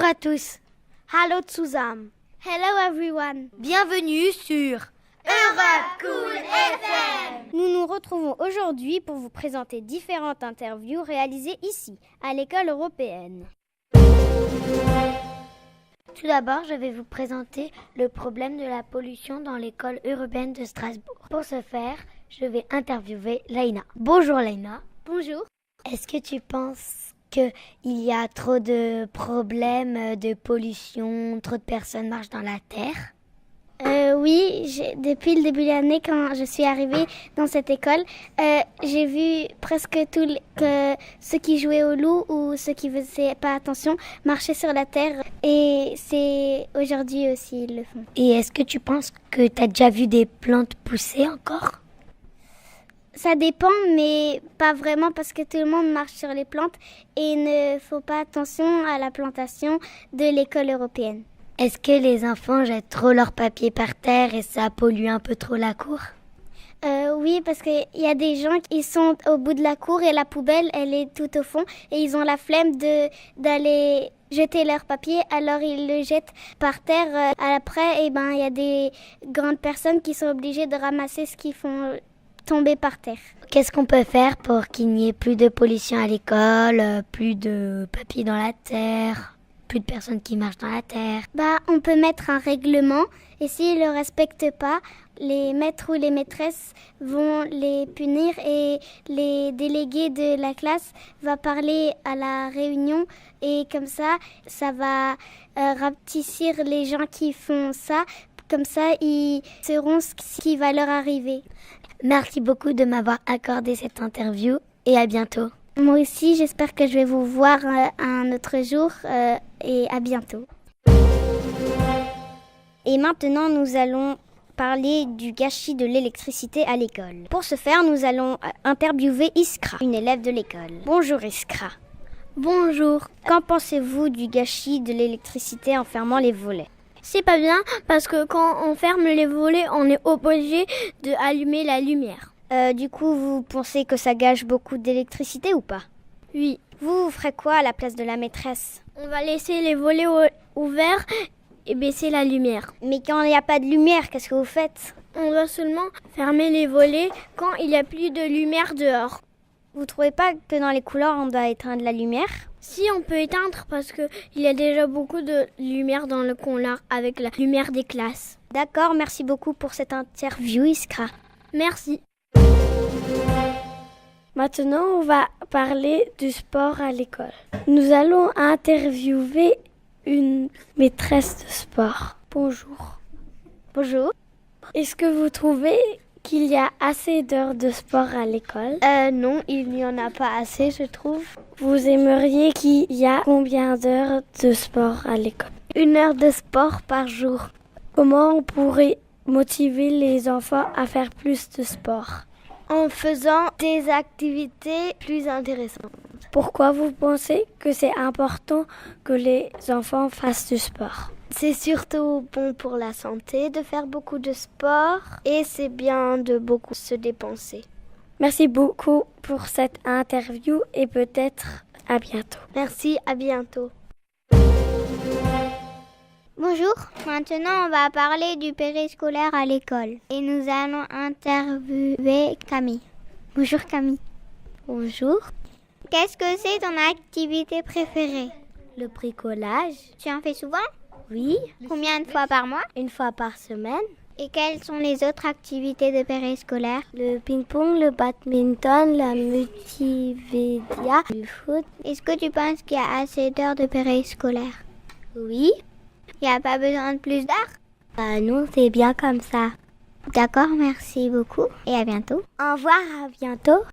Bonjour à tous. Hallo zusammen. Hello everyone. Bienvenue sur Europe Cool FM. Nous nous retrouvons aujourd'hui pour vous présenter différentes interviews réalisées ici, à l'école européenne. Tout d'abord, je vais vous présenter le problème de la pollution dans l'école européenne de Strasbourg. Pour ce faire, je vais interviewer Laïna. Bonjour Laïna. Bonjour. Est-ce que tu penses qu'il y a trop de problèmes de pollution, trop de personnes marchent dans la terre? Oui, depuis le début de l'année, quand je suis arrivée dans cette école, j'ai vu presque que ceux qui jouaient au loup ou ceux qui ne faisaient pas attention marchaient sur la terre. Et c'est aujourd'hui aussi, ils le font. Et est-ce que tu penses que tu as déjà vu des plantes pousser encore? Ça dépend, mais pas vraiment parce que tout le monde marche sur les plantes et il ne faut pas attention à la plantation de l'école européenne. Est-ce que les enfants jettent trop leur papier par terre et ça pollue un peu trop la cour? Oui, parce qu'il y a des gens qui sont au bout de la cour et la poubelle, elle est tout au fond et ils ont la flemme d'aller jeter leur papier, alors ils le jettent par terre. Après, il y a des grandes personnes qui sont obligées de ramasser ce qu'ils font tomber par terre. Qu'est-ce qu'on peut faire pour qu'il n'y ait plus de pollution à l'école, plus de papier dans la terre, plus de personnes qui marchent dans la terre? On peut mettre un règlement et s'ils ne le respectent pas, les maîtres ou les maîtresses vont les punir et les délégués de la classe vont parler à la réunion et comme ça va rapetisser les gens qui font ça. Comme ça, ils sauront ce qui va leur arriver. Merci beaucoup de m'avoir accordé cette interview et à bientôt. Moi aussi, j'espère que je vais vous voir un autre jour et à bientôt. Et maintenant, nous allons parler du gâchis de l'électricité à l'école. Pour ce faire, nous allons interviewer Iskra, une élève de l'école. Bonjour Iskra. Bonjour. Qu'en pensez-vous du gâchis de l'électricité en fermant les volets? C'est pas bien parce que quand on ferme les volets, on est obligé d'allumer la lumière. Du coup, vous pensez que ça gâche beaucoup d'électricité ou pas? Oui. Vous ferez quoi à la place de la maîtresse? On va laisser les volets ouverts et baisser la lumière. Mais quand il n'y a pas de lumière, qu'est-ce que vous faites? On va seulement fermer les volets quand il n'y a plus de lumière dehors. Vous trouvez pas que dans les couloirs, on doit éteindre la lumière? Si, on peut éteindre parce qu'il y a déjà beaucoup de lumière dans le couloir avec la lumière des classes. D'accord, merci beaucoup pour cette interview, Iskra. Merci. Maintenant, on va parler du sport à l'école. Nous allons interviewer une maîtresse de sport. Bonjour. Bonjour. Est-ce que vous trouvez qu'il y a assez d'heures de sport à l'école? Non, il n'y en a pas assez, je trouve. Vous aimeriez qu'il y a combien d'heures de sport à l'école? 1 heure de sport par jour. Comment on pourrait motiver les enfants à faire plus de sport? En faisant des activités plus intéressantes. Pourquoi vous pensez que c'est important que les enfants fassent du sport? C'est surtout bon pour la santé de faire beaucoup de sport et c'est bien de beaucoup se dépenser. Merci beaucoup pour cette interview et peut-être à bientôt. Merci, à bientôt. Bonjour, maintenant on va parler du périscolaire à l'école et nous allons interviewer Camille. Bonjour Camille. Bonjour. Qu'est-ce que c'est ton activité préférée? Le bricolage. Tu en fais souvent? Oui. Combien de fois par mois? 1 fois par semaine. Et quelles sont les autres activités de périscolaire? Le ping-pong, le badminton, la multimédia, le foot. Est-ce que tu penses qu'il y a assez d'heures de périscolaire? Oui. Il n'y a pas besoin de plus d'heures? Non, c'est bien comme ça. D'accord, merci beaucoup et à bientôt. Au revoir, à bientôt.